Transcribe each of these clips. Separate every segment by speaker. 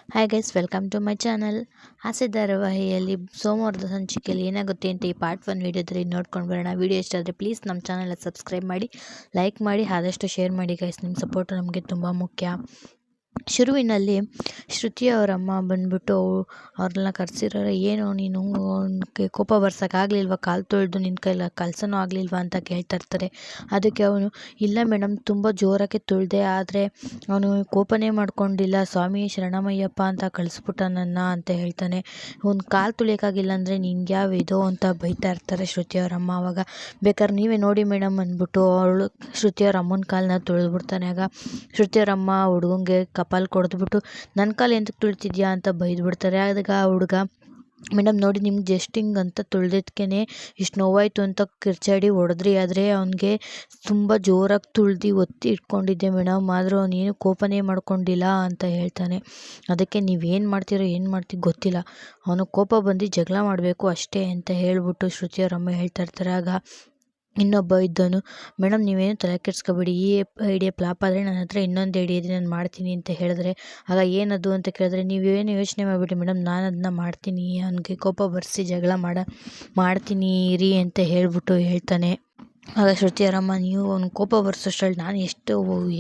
Speaker 1: Hi guys, welcome to my channel. ಹಾಸ್ಯ ಧಾರಾವಾಹಿಯಲ್ಲಿ ಸೋಮವಾರದ ಸಂಚಿಕೆಯಲ್ಲಿ ಏನಾಗುತ್ತೆ ಅಂತ ಈ ಪಾರ್ಟ್ 1 ವೀಡಿಯೋದಲ್ಲಿ ನೋಡ್ಕೊಂಡು ಬರೋಣ. ವೀಡಿಯೋ ಇಷ್ಟ ಆದರೆ ಪ್ಲೀಸ್ ನಮ್ಮ ಚಾನಲ್ನ ಸಬ್ಸ್ಕ್ರೈಬ್ ಮಾಡಿ, ಲೈಕ್ ಮಾಡಿ, ಆದಷ್ಟು ಶೇರ್ ಮಾಡಿ ಗೈಸ್. ನಿಮ್ಮ ಸಪೋರ್ಟ್ ನಮಗೆ ತುಂಬ ಮುಖ್ಯ. ಶುರುವಿನಲ್ಲಿ ಶ್ರುತಿ ಅವರಮ್ಮ ಬಂದ್ಬಿಟ್ಟು ಅವ್ರನ್ನ ಕರೆಸಿರೋರೆ, ಏನು ನೀನು ಕೋಪ ಬರ್ಸೋಕ್ಕಾಗಲಿಲ್ವ, ಕಾಲು ತೊಳೆದು ನಿನ್ನ ಕೈಲ ಕಲ್ಸನೂ ಆಗಲಿಲ್ವಾ ಅಂತ ಕೇಳ್ತಾ ಇರ್ತಾರೆ. ಅದಕ್ಕೆ ಅವನು, ಇಲ್ಲ ಮೇಡಮ್, ತುಂಬ ಜೋರಾಗೆ ತುಳಿದೆ, ಆದರೆ ಅವನು ಕೋಪನೇ ಮಾಡ್ಕೊಂಡಿಲ್ಲ, ಸ್ವಾಮಿ ಶರಣಮಯ್ಯಪ್ಪ ಅಂತ ಕಳಿಸ್ಬಿಟ್ಟ ನನ್ನ ಅಂತ ಹೇಳ್ತಾನೆ. ಒಂದು ಕಾಲು ತುಳಿಯೋಕ್ಕಾಗಿಲ್ಲ ಅಂದರೆ ನಿಂಗೆ ಯಾವ ಇದು ಅಂತ ಬೈತಾ ಇರ್ತಾರೆ ಶ್ರುತಿ ಅವರಮ್ಮ. ಅವಾಗ ಬೇಕಾದ್ರೆ ನೀವೇ ನೋಡಿ ಮೇಡಮ್ ಅಂದ್ಬಿಟ್ಟು ಅವಳು ಶ್ರುತಿ ಅವ್ರ ಅಮ್ಮನ ಕಾಲನ್ನ ತುಳಿದ್ಬಿಡ್ತಾನೆ. ಆಗ ಶ್ರುತಿ ಅವರಮ್ಮ ಹುಡುಗಂಗೆ ಕಪಾಲ್ ಕೊಡ್ದ್ಬಿಟ್ಟು, ನನ್ನ ಕಾಲು ಎಂತಕ್ಕೆ ತುಳಿತಿದ್ಯಾ ಅಂತ ಬೈದ್ಬಿಡ್ತಾರೆ. ಆಗ ಆ ಹುಡುಗ, ಮೇಡಮ್ ನೋಡಿ, ನಿಮ್ಗೆ ಜಸ್ಟ್ ಹಿಂಗೆ ಅಂತ ತುಳಿದಕ್ಕೇ ಇಷ್ಟು ನೋವಾಯಿತು ಅಂತ ಕಿರ್ಚಾಡಿ ಹೊಡೆದ್ರಿ, ಆದರೆ ಅವನಿಗೆ ತುಂಬ ಜೋರಾಗಿ ತುಳಿದು ಒತ್ತಿ ಇಟ್ಕೊಂಡಿದ್ದೆ ಮೇಡಮ್, ಆದರೂ ಅವನೇನು ಕೋಪನೇ ಮಾಡ್ಕೊಂಡಿಲ್ಲ ಅಂತ ಹೇಳ್ತಾನೆ. ಅದಕ್ಕೆ ನೀವೇನು ಮಾಡ್ತೀರೋ ಏನು ಮಾಡ್ತೀವಿ ಗೊತ್ತಿಲ್ಲ, ಅವನು ಕೋಪ ಬಂದು ಜಗಳ ಮಾಡಬೇಕು ಅಷ್ಟೇ ಅಂತ ಹೇಳ್ಬಿಟ್ಟು ಶ್ರುತಿಯವರಮ್ಮ ಹೇಳ್ತಾ ಇರ್ತಾರೆ. ಆಗ ಇನ್ನೊಬ್ಬ ಇದ್ದವನು, ಮೇಡಮ್ ನೀವೇನು ತಲೆ ಕೆಡ್ಸ್ಕೊಬೇಡಿ, ಈ ಐಡಿಯಾ ಫ್ಲಾಪ್ ಆದರೆ ನನ್ನ ಹತ್ರ ಇನ್ನೊಂದು ಐಡಿಯಾ ಇದೆ, ನಾನು ಮಾಡ್ತೀನಿ ಅಂತ ಹೇಳಿದ್ರೆ, ಆಗ ಏನದು ಅಂತ ಕೇಳಿದ್ರೆ, ನೀವೇನು ಯೋಚನೆ ಮಾಡಿಬಿಡಿ ಮೇಡಮ್, ನಾನು ಅದನ್ನ ಮಾಡ್ತೀನಿ, ಅವನಿಗೆ ಕೋಪ ಬರ್ಸಿ ಜಗಳ ಮಾಡ್ತೀನಿ ರೀ ಅಂತ ಹೇಳ್ಬಿಟ್ಟು ಹೇಳ್ತಾನೆ. ಆಗ ಶ್ರುತಿಯವರಮ್ಮ, ನೀವು ಅವ್ನು ಕೋಪ ಬರ್ಸೋಷ್ಟ್ರಲ್ಲಿ ನಾನು ಎಷ್ಟು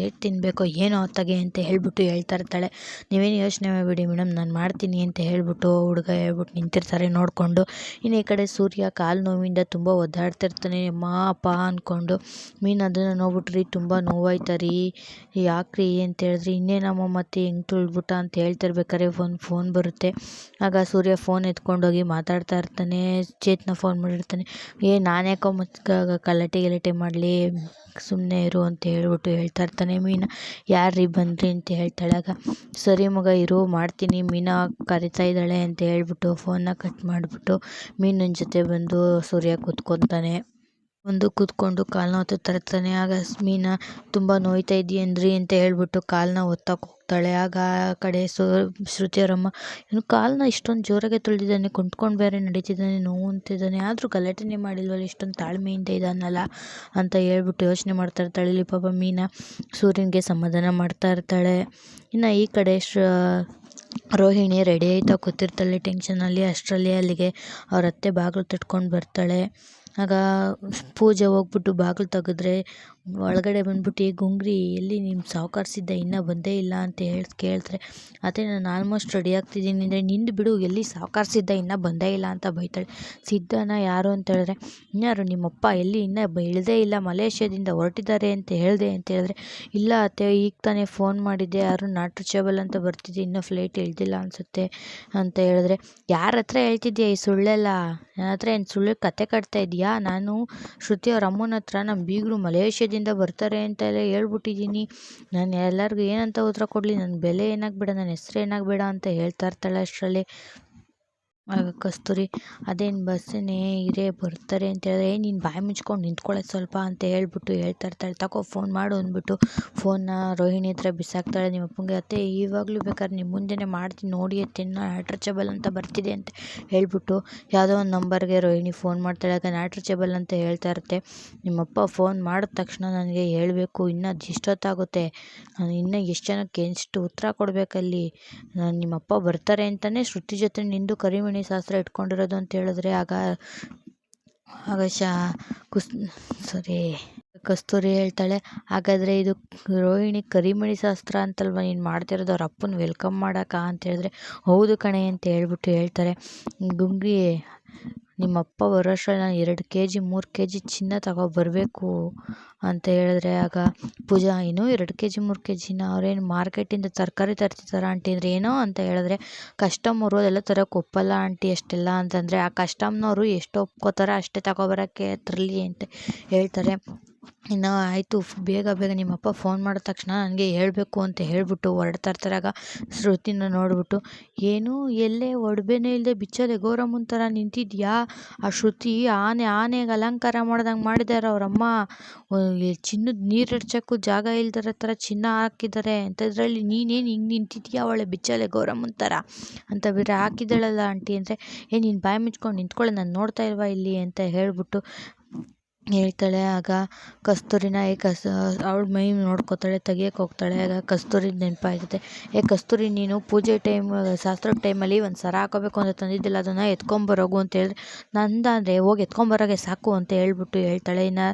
Speaker 1: ಏಟು ತಿನ್ನಬೇಕೋ ಏನೋ ಹೊತ್ತಾಗೆ ಅಂತ ಹೇಳ್ಬಿಟ್ಟು ಹೇಳ್ತಾ ಇರ್ತಾಳೆ. ನೀವೇನು ಯೋಚನೆ ಮಾಡಿಬಿಡಿ ಮೇಡಮ್, ನಾನು ಮಾಡ್ತೀನಿ ಅಂತ ಹೇಳ್ಬಿಟ್ಟು ಹುಡುಗ ಹೇಳ್ಬಿಟ್ಟು ನಿಂತಿರ್ತಾರೆ ನೋಡಿಕೊಂಡು. ಇನ್ನು ಈ ಕಡೆ ಸೂರ್ಯ ಕಾಲು ನೋವಿಂದ ತುಂಬ ಒದ್ದಾಡ್ತಿರ್ತಾನೆ. ಅಪ್ಪ ಅಂದ್ಕೊಂಡು ಮೀನು ಅದನ್ನು ನೋಡ್ಬಿಟ್ರಿ, ತುಂಬ ನೋವಾಯ್ತಾರೀ, ಯಾಕ್ರಿ ಅಂತ ಹೇಳಿದ್ರಿ, ಇನ್ನೇನಮ್ಮ ಮತ್ತೆ ಹೆಂಗೆ ತುಳಿದ್ಬಿಟ್ಟ ಅಂತ ಹೇಳ್ತಿರ್ಬೇಕಾರೆ ಒಂದು ಫೋನ್ ಬರುತ್ತೆ. ಆಗ ಸೂರ್ಯ ಫೋನ್ ಎತ್ಕೊಂಡೋಗಿ ಮಾತಾಡ್ತಾ ಇರ್ತಾನೆ. ಚೇತನ ಫೋನ್ ಮಾಡಿರ್ತಾನೆ. ನಾನ್ಯಾಕೋ ಗಲಾಟೆ ಮಾಡಲಿ, ಸುಮ್ಮನೆ ಇರು ಅಂತ ಹೇಳ್ಬಿಟ್ಟು ಹೇಳ್ತಾ ಇರ್ತಾನೆ. ಮೀನಾ, ಯಾರ್ರೀ ಬಂದ್ರಿ ಅಂತ ಹೇಳ್ತಾಳೆ. ಆಗ ಸರಿ ಮಗ ಇರು, ಮಾಡ್ತೀನಿ, ಮೀನಾ ಕರಿತಾ ಇದ್ದಾಳೆ ಅಂತ ಹೇಳ್ಬಿಟ್ಟು ಫೋನ್ನ ಕಟ್ ಮಾಡಿಬಿಟ್ಟು ಮೀನಿನ ಜೊತೆ ಬಂದು ಸೂರ್ಯ ಕೂತ್ಕೊತಾನೆ. ಕೂತ್ಕೊಂಡು ಕಾಲನ್ನ ಒತ್ತುತ್ತಾ ಇರ್ತಾನೆ. ಆಗ ಮೀನಾ, ತುಂಬ ನೋಯ್ತಾ ಇದೆಯೇನ್ರಿ ಅಂತ ಹೇಳ್ಬಿಟ್ಟು ಕಾಲನ್ನ ಒತ್ತಕ್ಕೆ ಹೋಗ್ತಾಳೆ. ಆಗ ಆ ಕಡೆ ಶ್ರುತಿಯವರಮ್ಮ, ಇವನು ಕಾಲನ್ನ ಇಷ್ಟೊಂದು ಜೋರಾಗೆ ತುಳಿದಿದ್ದಾನೆ, ಕುಂತ್ಕೊಂಡು ಬೇರೆ ನಡೀತಿದ್ದಾನೆ, ನೋವು ಅಂತಿದ್ದಾನೆ, ಆದರೂ ಗಲಾಟೆನೇ ಮಾಡಿಲ್ವಲ್ಲ, ಇಷ್ಟೊಂದು ತಾಳ್ಮೆಯಿಂದ ಇದ್ದಾನಲ್ಲ ಅಂತ ಹೇಳ್ಬಿಟ್ಟು ಯೋಚನೆ ಮಾಡ್ತಾ ಇರ್ತಾಳೆ. ಇಲ್ಲಿ ಪಾಪ ಮೀನಾ ಸೂರ್ಯನಿಗೆ ಸಮಾಧಾನ ಮಾಡ್ತಾ ಇರ್ತಾಳೆ. ಇನ್ನು ಈ ಕಡೆ ರೋಹಿಣಿ ರೆಡಿ ಆಯ್ತಾ ಕೂತಿರ್ತಾಳೆ ಟೆನ್ಷನಲ್ಲಿ. ಅಷ್ಟರಲ್ಲಿ ಅಲ್ಲಿಗೆ ಅವ್ರ ಅತ್ತೆ ಬಾಗಿಲು ತಟ್ಕೊಂಡು ಬರ್ತಾಳೆ. ಆಗ ಪೂಜೆ ಹೋಗ್ಬಿಟ್ಟು ಬಾಗಿಲು ತೆಗೆದ್ರೆ ಒಳಗಡೆ ಬಂದ್ಬಿಟ್ಟು, ಈ ಗುಂಗ್ರಿ ಎಲ್ಲಿ ನಿಮ್ಮ ಸಾವುಕಾರಿಸಿದ್ದ ಇನ್ನೂ ಬಂದೇ ಇಲ್ಲ ಅಂತ ಕೇಳ್ತಾರೆ. ಅದೇ ನಾನು ಆಲ್ಮೋಸ್ಟ್ ರೆಡಿ ಆಗ್ತಿದ್ದೀನಿ ಅಂದರೆ, ನಿಂದು ಬಿಡು, ಎಲ್ಲಿ ಸಾವುಕಾರಿಸಿದ್ದ ಇನ್ನೂ ಬಂದೇ ಇಲ್ಲ ಅಂತ ಬೈತಾಳೆ. ಸಿದ್ಧನ ಯಾರು ಅಂತ ಹೇಳಿದ್ರೆ, ಇನ್ಯಾರು ನಿಮ್ಮಪ್ಪ ಎಲ್ಲಿ ಇನ್ನೂ ಇಳದೇ ಇಲ್ಲ, ಮಲೇಷ್ಯಾದಿಂದ ಹೊರಟಿದ್ದಾರೆ ಅಂತ ಹೇಳಿದೆ ಅಂತ ಹೇಳಿದ್ರೆ, ಇಲ್ಲ ಅತ್ತೆ, ಈಗ ತಾನೇ ಫೋನ್ ಮಾಡಿದ್ದೆ, ಯಾರು ನಾಟ್ ರೀಚಬಲ್ ಅಂತ ಬರ್ತಿದ್ದೆ, ಇನ್ನೂ ಫ್ಲೈಟ್ ಇಳ್ದಿಲ್ಲ ಅನಿಸುತ್ತೆ ಅಂತ ಹೇಳಿದ್ರೆ, ಯಾರ ಹತ್ರ ಹೇಳ್ತಿದ್ಯಾ ಈ ಸುಳ್ಳೆಲ್ಲ, ನನ್ನ ಹತ್ರ ಏನು ಸುಳ್ಳು ಕತೆ ಕಟ್ತಾ ಇದೆಯಾ, ನಾನು ಶ್ರುತಿ ಅವ್ರ ಅಮ್ಮನ ಹತ್ರ ನಮ್ಮ ಬೀಗರು ಮಲೇಷ್ಯಾದಿಂದ ಬರ್ತಾರೆ ಅಂತೆಲ್ಲ ಹೇಳ್ಬಿಟ್ಟಿದ್ದೀನಿ, ನಾನು ಎಲ್ಲರಿಗೂ ಏನಂತ ಉತ್ತರ ಕೊಡಲಿ, ನನ್ನ ಬೆಲೆ ಏನಾಗಬೇಡ, ನನ್ನ ಹೆಸ್ರು ಏನಾಗಬೇಡ ಅಂತ ಹೇಳ್ತಾ ಇರ್ತಾಳೆ. ಅಷ್ಟರಲ್ಲಿ ಆಗ ಕಸ್ತೂರಿ, ಅದೇನು ಬಸ್ಸನ್ನೇ ಇರೇ ಬರ್ತಾರೆ ಅಂತ ಹೇಳಿದ್ರೆ, ನೀನು ಬಾಯಿ ಮುಚ್ಕೊಂಡು ನಿಂತ್ಕೊಳ್ಳೆ ಸ್ವಲ್ಪ ಅಂತ ಹೇಳ್ಬಿಟ್ಟು ಹೇಳ್ತಾ ಇರ್ತಾಳೆ. ತಗೋ ಫೋನ್ ಮಾಡು ಅಂದ್ಬಿಟ್ಟು ಫೋನ್ನ ರೋಹಿಣಿ ಹತ್ರ ಬಿಸಾಕ್ತಾಳೆ. ನಿಮ್ಮ ಅಪ್ಪಂಗೆ, ಅತ್ತೆ ಇವಾಗಲೂ ಬೇಕಾದ್ರೆ ನಿಮ್ಮ ಮುಂದೆನೇ ಮಾಡ್ತೀನಿ ನೋಡಿ ಅತ್ತೆ, ನಾಟ್ ರೀಚಬಲ್ ಅಂತ ಬರ್ತಿದೆ ಅಂತ ಹೇಳ್ಬಿಟ್ಟು ಯಾವುದೋ ಒಂದು ನಂಬರ್ಗೆ ರೋಹಿಣಿ ಫೋನ್ ಮಾಡ್ತಾಳೆ. ಆಗ ನಾಟ್ ರೀಚಬಲ್ ಅಂತ ಹೇಳ್ತಾ ಇರುತ್ತೆ. ನಿಮ್ಮಪ್ಪ ಫೋನ್ ಮಾಡಿದ ತಕ್ಷಣ ನನಗೆ ಹೇಳಬೇಕು, ಇನ್ನೂ ಎಷ್ಟೊತ್ತಾಗುತ್ತೆ, ನಾನು ಇನ್ನೂ ಎಷ್ಟು ಜನಕ್ಕೆ ಎಷ್ಟು ಉತ್ತರ ಕೊಡಬೇಕಲ್ಲಿ, ನಿಮ್ಮಪ್ಪ ಬರ್ತಾರೆ ಅಂತಲೇ ಶ್ರುತಿ ಜೊತೆ ನಿಂದು ಕರಿಮಣಿ ಶಾಸ್ತ್ರ ಇಟ್ಕೊಂಡಿರೋದು ಅಂತ ಹೇಳಿದ್ರೆ, ಆಗ ಕಸ್ತೂರಿ ಹೇಳ್ತಾಳೆ, ಹಾಗಾದರೆ ಇದು ರೋಹಿಣಿ ಕರಿಮಣಿ ಶಾಸ್ತ್ರ ಅಂತಲ್ವ ನೀನು ಮಾಡ್ತಿರೋದು, ಅವ್ರ ಅಪ್ಪನ ವೆಲ್ಕಮ್ ಮಾಡೋಕ್ಕಾ ಅಂತ ಹೇಳಿದ್ರೆ, ಹೌದು ಕಣೆ ಅಂತ ಹೇಳ್ಬಿಟ್ಟು ಹೇಳ್ತಾರೆ. ಗುಂಗ್ರಿ, ನಿಮ್ಮಪ್ಪ ಬರೋಷ್ಟರಲ್ಲಿ ನಾನು 2 kg 3 kg ಚಿನ್ನ ತಗೊಬರಬೇಕು ಅಂತ ಹೇಳಿದ್ರೆ, ಆಗ ಪೂಜಾ, ಏನೋ 2 kg 3 kgನ, ಅವ್ರೇನು ಮಾರ್ಕೆಟಿಂದ ತರಕಾರಿ ತರ್ತಿದ್ದಾರ ಆಂಟಿ ಅಂದರೆ, ಏನೋ ಅಂತ ಹೇಳಿದ್ರೆ, ಕಸ್ಟಮರು ಅದೆಲ್ಲ ತರೋಕ್ಕೆ ಒಪ್ಪಲ್ಲ ಆಂಟಿ ಅಷ್ಟೆಲ್ಲ ಅಂತಂದರೆ, ಆ ಕಸ್ಟಮ್ನವರು ಎಷ್ಟು ಒಪ್ಕೋತಾರೋ ಅಷ್ಟೇ ತಗೊಬರೋಕ್ಕೆ ಅದರಲ್ಲಿ ಅಂತ ಹೇಳ್ತಾರೆ. ಇನ್ನು ಆಯಿತು, ಬೇಗ ನಿಮ್ಮಪ್ಪ ಫೋನ್ ಮಾಡಿದ ತಕ್ಷಣ ನನಗೆ ಹೇಳಬೇಕು ಅಂತ ಹೇಳ್ಬಿಟ್ಟು ಹೊರಡ್ತಾ ಇರ್ತಾರೆ. ಆಗ ಶ್ರುತಿನ ನೋಡಿಬಿಟ್ಟು, ಏನು ಎಲ್ಲೇ ಒಡವೆನೇ ಇಲ್ಲದೆ ಬಿಚ್ಚದೆ ಗೌರಮ್ಮನ ಥರ ನಿಂತಿದ್ಯಾ, ಆ ಶ್ರುತಿ ಆನೆಗೆ ಅಲಂಕಾರ ಮಾಡ್ದಂಗೆ ಮಾಡಿದ್ದಾರೆ ಅವರಮ್ಮ, ಚಿನ್ನದ ನೀರು ಹರ್ಚೋಕ್ಕೂ ಜಾಗ ಇಲ್ದಿರೋ ಥರ ಚಿನ್ನ ಹಾಕಿದ್ದಾರೆ ಅಂಥದ್ರಲ್ಲಿ ನೀನೇನು ಹಿಂಗೆ ನಿಂತಿದ್ಯಾ ಅವಳೆ ಬಿಚ್ಚಲೆ ಗೌರಮ್ಮನ ಥರ ಅಂತ ಬೇರೆ ಹಾಕಿದ್ದಾಳಲ್ಲ ಆಂಟಿ ಅಂದರೆ, ನೀನು ಬಾಯಿ ಮುಚ್ಕೊಂಡು ನಿಂತ್ಕೊಳ್ಳೆ, ನಾನು ನೋಡ್ತಾ ಇಲ್ವಾ ಇಲ್ಲಿ ಅಂತ ಹೇಳ್ಬಿಟ್ಟು ಹೇಳ್ತಾಳೆ. ಆಗ ಕಸ್ತೂರಿನ ಅವಳ ಮೈ ನೋಡ್ಕೋತಾಳೆ, ತೆಗಿಯಕ್ಕೆ ಹೋಗ್ತಾಳೆ. ಆಗ ಕಸ್ತೂರಿ ನೆನಪಾಗುತ್ತೆ. ಕಸ್ತೂರಿ, ನೀನು ಪೂಜೆ ಶಾಸ್ತ್ರದ ಟೈಮಲ್ಲಿ ಒಂದು ಸರ ಹಾಕೋಬೇಕು ಅಂತ ತಂದಿದ್ದಿಲ್ಲ, ಅದನ್ನು ಎತ್ಕೊಂಬರೋಗು ಅಂತ ಹೇಳಿದ್ರೆ, ನಂದಂದರೆ ಹೋಗಿ ಎತ್ಕೊಂಬರೋಗೆ ಸಾಕು ಅಂತ ಹೇಳ್ತಾಳೆ. ಇನ್ನು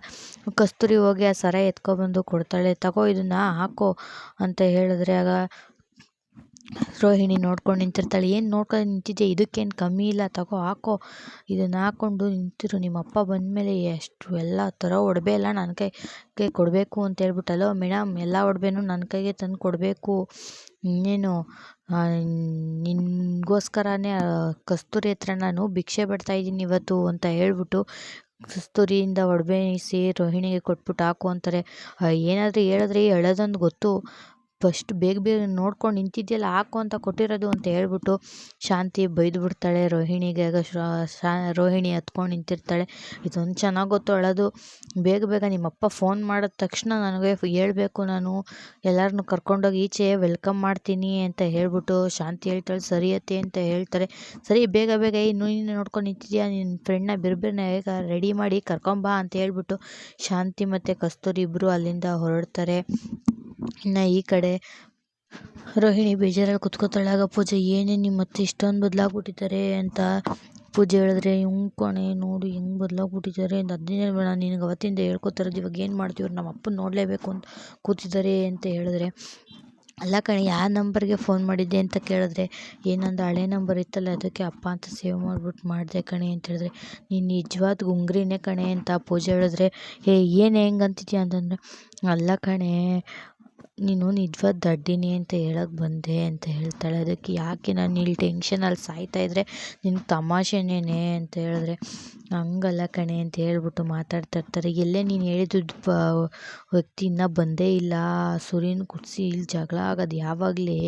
Speaker 1: ಕಸ್ತೂರಿ ಹೋಗಿ ಆ ಸರ ಎತ್ಕೊಬಂದು ಕೊಡ್ತಾಳೆ. ತಗೋ ಇದನ್ನು ಹಾಕೋ ಅಂತ ಹೇಳಿದ್ರೆ, ಆಗ ರೋಹಿಣಿ ನೋಡ್ಕೊಂಡು ನಿಂತಿರ್ತಾಳೆ. ಏನು ನೋಡ್ಕೊಂಡು ನಿಂತಿದ್ದೆ, ಇದಕ್ಕೇನು ಕಮ್ಮಿ ಇಲ್ಲ, ತಗೋ ಹಾಕೋ, ಇದನ್ನು ಹಾಕ್ಕೊಂಡು ನಿಂತಿರು, ನಿಮ್ಮಪ್ಪ ಬಂದಮೇಲೆ ಎಷ್ಟು ಎಲ್ಲ ಥರ ಒಡವೆ ಎಲ್ಲ ನನ್ನ ಕೈಗೆ ಕೊಡಬೇಕು ಅಂತ ಹೇಳ್ಬಿಟ್ಟಲ್ಲೋ ಮೇಡಮ್, ಎಲ್ಲ ಒಡವೆನೂ ನನ್ನ ಕೈಗೆ ತಂದು ಕೊಡಬೇಕು, ಇನ್ನೇನು ನಿನಗೋಸ್ಕರನೇ ಕಸ್ತೂರಿ ಹತ್ರ ನಾನು ಭಿಕ್ಷೆ ಬಿಡ್ತಾಯಿದ್ದೀನಿ ಇವತ್ತು ಅಂತ ಹೇಳ್ಬಿಟ್ಟು ಕಸ್ತೂರಿಯಿಂದ ಒಡವೆ ರೋಹಿಣಿಗೆ ಕೊಟ್ಬಿಟ್ಟು ಹಾಕು ಅಂತಾರೆ. ಏನಾದರೂ ಹೇಳಿದ್ರೆ ಹೇಳೋದೊಂದು ಗೊತ್ತು, ಫಸ್ಟ್ ಬೇಗ ನೋಡ್ಕೊಂಡು ನಿಂತಿದ್ಯಲ್ಲ ಹಾಕು ಅಂತ ಕೊಟ್ಟಿರೋದು ಅಂತ ಹೇಳ್ಬಿಟ್ಟು ಶಾಂತಿ ಬೈದು ಬಿಡ್ತಾಳೆ ರೋಹಿಣಿಗೆ. ಆಗ ರೋಹಿಣಿ ಹತ್ಕೊಂಡು ನಿಂತಿರ್ತಾಳೆ. ಇದೊಂದು ಚೆನ್ನಾಗಿ ಗೊತ್ತು ಅಳೋದು, ಬೇಗ ನಿಮ್ಮಪ್ಪ ಫೋನ್ ಮಾಡಿದ ತಕ್ಷಣ ನನಗೆ ಹೇಳ್ಬೇಕು, ನಾನು ಎಲ್ಲರನ್ನೂ ಕರ್ಕೊಂಡೋಗಿ ಈಚೆ ವೆಲ್ಕಮ್ ಮಾಡ್ತೀನಿ ಅಂತ ಹೇಳ್ಬಿಟ್ಟು ಶಾಂತಿ ಹೇಳ್ತಾಳೆ. ಸರಿ ಅತ್ತೆ ಅಂತ ಹೇಳ್ತಾರೆ. ಸರಿ ಬೇಗ ನೀನು ನೋಡ್ಕೊಂಡು ನಿಂತಿದ್ಯಾ, ನಿನ್ನ ಫ್ರೆಂಡ್ನ ಬಿರ್ಬಿರ್ನ ಬೇಗ ರೆಡಿ ಮಾಡಿ ಕರ್ಕೊಂಬಾ ಅಂತ ಹೇಳ್ಬಿಟ್ಟು ಶಾಂತಿ ಮತ್ತು ಕಸ್ತೂರಿ ಇಬ್ಬರು ಅಲ್ಲಿಂದ ಹೊರಡ್ತಾರೆ. ಇನ್ನು ಈ ಕಡೆ ರೋಹಿಣಿ ಬೇಜಾರಲ್ಲಿ ಕುತ್ಕೋತಾಳೆ. ಆಗ ಪೂಜೆ, ಏನೇ ನಿಮ್ಮ ಮತ್ತೆ ಇಷ್ಟೊಂದು ಬದಲಾಗ್ಬಿಟ್ಟಿದ್ದಾರೆ ಅಂತ ಪೂಜೆ ಹೇಳಿದ್ರೆ, ಕಣೆ ನೋಡು ಹೆಂಗೆ ಬದಲಾಗ್ಬಿಟ್ಟಿದ್ದಾರೆ ಅಂತ. ಅದನ್ನೇ ನಾನು ನಿನಗೆ ಅವತ್ತಿಂದ ಹೇಳ್ಕೊತಾರದು, ಇವಾಗ ಏನು ಮಾಡ್ತೀವ್ರು, ನಮ್ಮ ಅಪ್ಪನ ನೋಡಲೇಬೇಕು ಅಂತ ಕೂತಿದ್ದಾರೆ ಅಂತ ಹೇಳಿದ್ರೆ, ಅಲ್ಲ ಕಣೆ ಯಾವ ನಂಬರ್ಗೆ ಫೋನ್ ಮಾಡಿದ್ದೆ ಅಂತ ಕೇಳಿದ್ರೆ, ಏನೊಂದು ಹಳೆ ನಂಬರ್ ಇತ್ತಲ್ಲ ಅದಕ್ಕೆ ಅಪ್ಪ ಅಂತ ಸೇವ್ ಮಾಡಿದೆ ಕಣೆ ಅಂತ ಹೇಳಿದ್ರೆ, ನೀನು ನಿಜವಾದ ಗುಂಗ್ರಿನೇ ಕಣೆ ಅಂತ ಪೂಜೆ ಹೇಳಿದ್ರೆ, ಏನು ಹೆಂಗೆ ಅಂತಿದ್ಯಾ ಅಂತಂದರೆ, ಅಲ್ಲ ಕಣೆ ನೀನು ನಿಜವಾದ ದಡ್ಡಿನಿ ಅಂತ ಹೇಳೋಕ್ಕೆ ಬಂದೆ ಅಂತ ಹೇಳ್ತಾಳೆ. ಅದಕ್ಕೆ ಯಾಕೆ ನಾನು ಇಲ್ಲಿ ಟೆನ್ಷನಲ್ಲಿ ಸಾಯ್ತಾಯಿದ್ರೆ ನಿನಗೆ ತಮಾಷೆನೇ ಅಂತ ಹೇಳಿದ್ರೆ, ಹಂಗಲ್ಲ ಕಣೆ ಅಂತ ಹೇಳ್ಬಿಟ್ಟು ಮಾತಾಡ್ತಾಯಿರ್ತಾರೆ. ಎಲ್ಲೇ ನೀನು ಹೇಳಿದ್ದು ವ್ಯಕ್ತಿ ಇನ್ನೂ ಬಂದೇ ಇಲ್ಲ, ಸುರಿನ ಕುಡಿಸಿ ಇಲ್ಲಿ ಜಗಳ ಆಗೋದು ಯಾವಾಗಲೇ,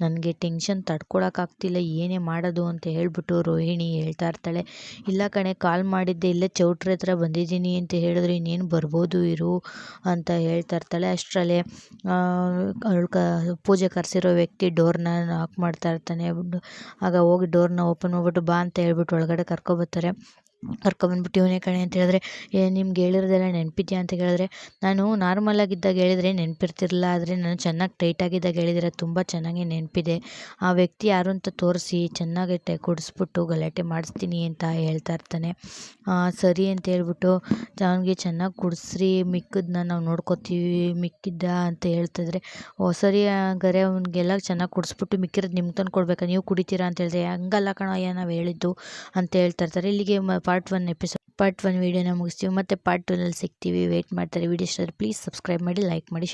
Speaker 1: ನನಗೆ ಟೆನ್ಷನ್ ತಡ್ಕೊಳಕ್ಕಾಗ್ತಿಲ್ಲ, ಏನೇ ಮಾಡೋದು ಅಂತ ಹೇಳ್ಬಿಟ್ಟು ರೋಹಿಣಿ ಹೇಳ್ತಾ ಇರ್ತಾಳೆ. ಇಲ್ಲ ಕಣೆ ಕಾಲ್ ಮಾಡಿದ್ದೆ, ಇಲ್ಲೇ ಚೌಟ್ರಿ ಹತ್ರ ಬಂದಿದ್ದೀನಿ ಅಂತ ಹೇಳಿದ್ರೆ, ಇನ್ನೇನು ಬರ್ಬೋದು ಇರು ಅಂತ ಹೇಳ್ತಾ ಇರ್ತಾಳೆ. ಅಷ್ಟರಲ್ಲೇ ಪೂಜೆ ಕರೆಸಿರೋ ವ್ಯಕ್ತಿ ಡೋರ್ನ ನಾಕ್ ಮಾಡ್ತಾ ಇರ್ತಾನೆ. ಆಗ ಹೋಗಿ ಡೋರ್ನ ಓಪನ್ ಮಾಡಿಬಿಟ್ಟು ಬಾ ಅಂತ ಹೇಳ್ಬಿಟ್ಟು ಒಳಗಡೆ ಕರ್ಕೊಬರ್ತಾರೆ. ಕರ್ಕೊಬಂದ್ಬಿಟ್ಟು ಇವನೇ ಕಣೆ ಅಂತ ಹೇಳಿದ್ರೆ, ನಿಮ್ಗೆ ಹೇಳಿರೋದೆಲ್ಲ ನೆನಪಿದ್ಯಾ ಅಂತ ಕೇಳಿದ್ರೆ, ನಾನು ನಾರ್ಮಲಾಗಿದ್ದಾಗ ಹೇಳಿದ್ರೆ ನೆನಪಿರ್ತಿರಲಿಲ್ಲ, ಆದರೆ ನಾನು ಚೆನ್ನಾಗಿ ಟೈಟಾಗಿದ್ದಾಗ ಹೇಳಿದರೆ ತುಂಬ ಚೆನ್ನಾಗಿ ನೆನಪಿದೆ. ಆ ವ್ಯಕ್ತಿ ಯಾರು ಅಂತ ತೋರಿಸಿ ಚೆನ್ನಾಗಿ ಕುಡಿಸ್ಬಿಟ್ಟು ಗಲಾಟೆ ಮಾಡಿಸ್ತೀನಿ ಅಂತ ಹೇಳ್ತಾ ಇರ್ತಾನೆ. ಸರಿ ಅಂತ ಹೇಳ್ಬಿಟ್ಟು ಅವನಿಗೆ ಚೆನ್ನಾಗಿ ಕುಡಿಸ್ರಿ, ಮಿಕ್ಕಿದ್ದನ್ನ ನಾವು ನೋಡ್ಕೋತೀವಿ ಮಿಕ್ಕಿದ್ದ ಅಂತ ಹೇಳ್ತಿದ್ರೆ, ಸರಿ ಹಂಗಾರೆ ಅವ್ನಿಗೆಲ್ಲ ಚೆನ್ನಾಗಿ ಕುಡಿಸ್ಬಿಟ್ಟು ಮಿಕ್ಕಿರೋದು ನಿಮ್ಗೆ ತಂದು ಕೊಡ್ಬೇಕಾ, ನೀವು ಕುಡಿತೀರಾ ಅಂತ ಹೇಳಿದ್ರೆ, ಹಂಗಲ್ಲ ಕಣಯ್ಯ ನಾವು ಹೇಳಿದ್ದು ಅಂತ ಹೇಳ್ತಾ ಇರ್ತಾರೆ. ಇಲ್ಲಿಗೆ ಪಾರ್ಟ್ 1 ವೀಡಿಯೋನ ಮುಗಿಸ್ತೀವಿ, ಮತ್ತು ಪಾರ್ಟ್ 2ನಲ್ಲಿ ಸಿಗ್ತೀವಿ. ವೇಟ್ ಮಾಡ್ತಾರೆ. ವೀಡಿಯೋ ಇಷ್ಟ ಆದರೆ ಪ್ಲೀಸ್ ಸಬ್ಸ್ಕ್ರೈಬ್ ಮಾಡಿ, ಲೈಕ್ ಮಾಡಿ.